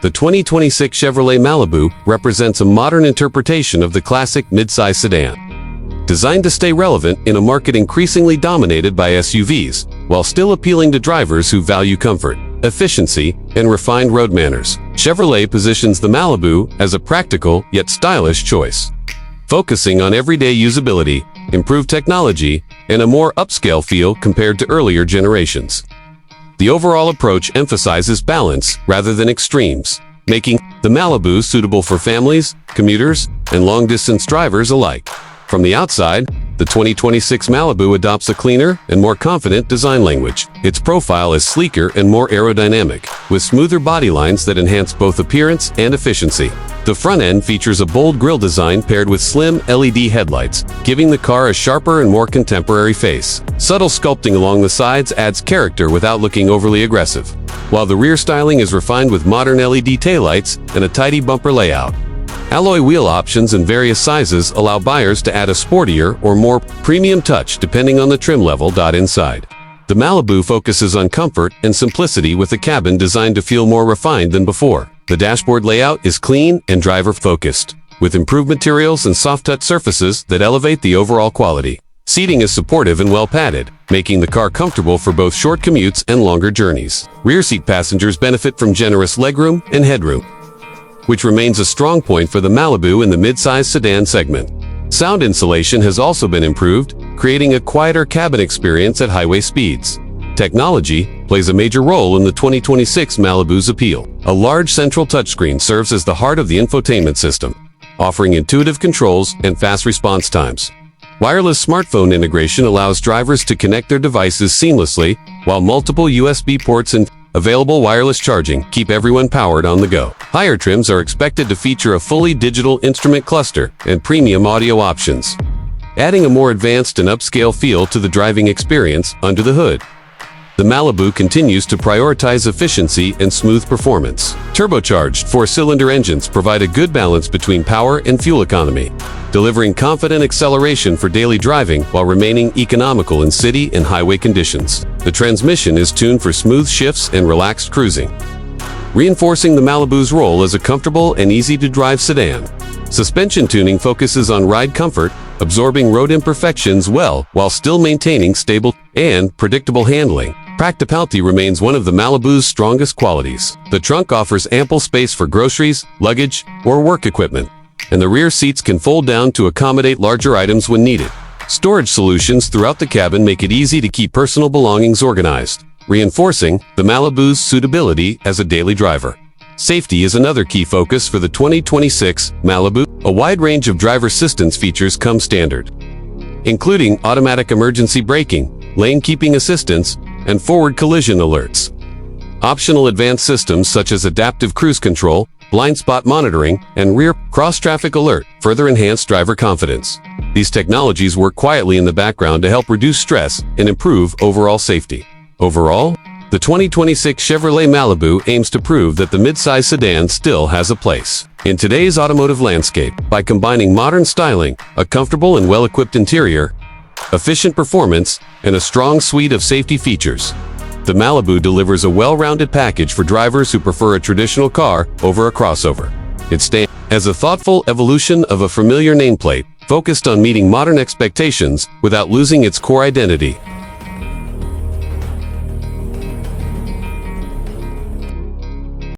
The 2026 Chevrolet Malibu represents a modern interpretation of the classic midsize sedan. Designed to stay relevant in a market increasingly dominated by SUVs, while still appealing to drivers who value comfort, efficiency, and refined road manners, Chevrolet positions the Malibu as a practical yet stylish choice. Focusing on everyday usability, improved technology, and a more upscale feel compared to earlier generations. The overall approach emphasizes balance rather than extremes, making the Malibu suitable for families, commuters, and long-distance drivers alike. From the outside, the 2026 Malibu adopts a cleaner and more confident design language. Its profile is sleeker and more aerodynamic, with smoother body lines that enhance both appearance and efficiency. The front end features a bold grille design paired with slim LED headlights, giving the car a sharper and more contemporary face. Subtle sculpting along the sides adds character without looking overly aggressive, while the rear styling is refined with modern LED taillights and a tidy bumper layout. Alloy wheel options in various sizes allow buyers to add a sportier or more premium touch depending on the trim level. Inside, the Malibu focuses on comfort and simplicity with a cabin designed to feel more refined than before. The dashboard layout is clean and driver-focused, with improved materials and soft-touch surfaces that elevate the overall quality. Seating is supportive and well-padded, making the car comfortable for both short commutes and longer journeys. Rear seat passengers benefit from generous legroom and headroom, which remains a strong point for the Malibu in the midsize sedan segment. Sound insulation has also been improved, creating a quieter cabin experience at highway speeds. Technology plays a major role in the 2026 Malibu's appeal. A large central touchscreen serves as the heart of the infotainment system, offering intuitive controls and fast response times. Wireless smartphone integration allows drivers to connect their devices seamlessly, while multiple USB ports and available wireless charging keep everyone powered on the go. Higher trims are expected to feature a fully digital instrument cluster and premium audio options, adding a more advanced and upscale feel to the driving experience under the hood. The Malibu continues to prioritize efficiency and smooth performance. Turbocharged four-cylinder engines provide a good balance between power and fuel economy, delivering confident acceleration for daily driving while remaining economical in city and highway conditions. The transmission is tuned for smooth shifts and relaxed cruising, reinforcing the Malibu's role as a comfortable and easy-to-drive sedan. Suspension tuning focuses on ride comfort, absorbing road imperfections well while still maintaining stable and predictable handling. Practicality remains one of the Malibu's strongest qualities. The trunk offers ample space for groceries, luggage, or work equipment, and the rear seats can fold down to accommodate larger items when needed. Storage solutions throughout the cabin make it easy to keep personal belongings organized, reinforcing the Malibu's suitability as a daily driver. Safety is another key focus for the 2026 Malibu. A wide range of driver assistance features come standard, including automatic emergency braking, lane keeping assistance, and forward collision alerts. Optional advanced systems such as adaptive cruise control, blind spot monitoring, and rear cross-traffic alert further enhance driver confidence. These technologies work quietly in the background to help reduce stress and improve overall safety. Overall, the 2026 Chevrolet Malibu aims to prove that the midsize sedan still has a place in today's automotive landscape by combining modern styling, a comfortable and well-equipped interior, efficient performance, and a strong suite of safety features. The Malibu delivers a well-rounded package for drivers who prefer a traditional car over a crossover. It stands as a thoughtful evolution of a familiar nameplate, focused on meeting modern expectations without losing its core identity.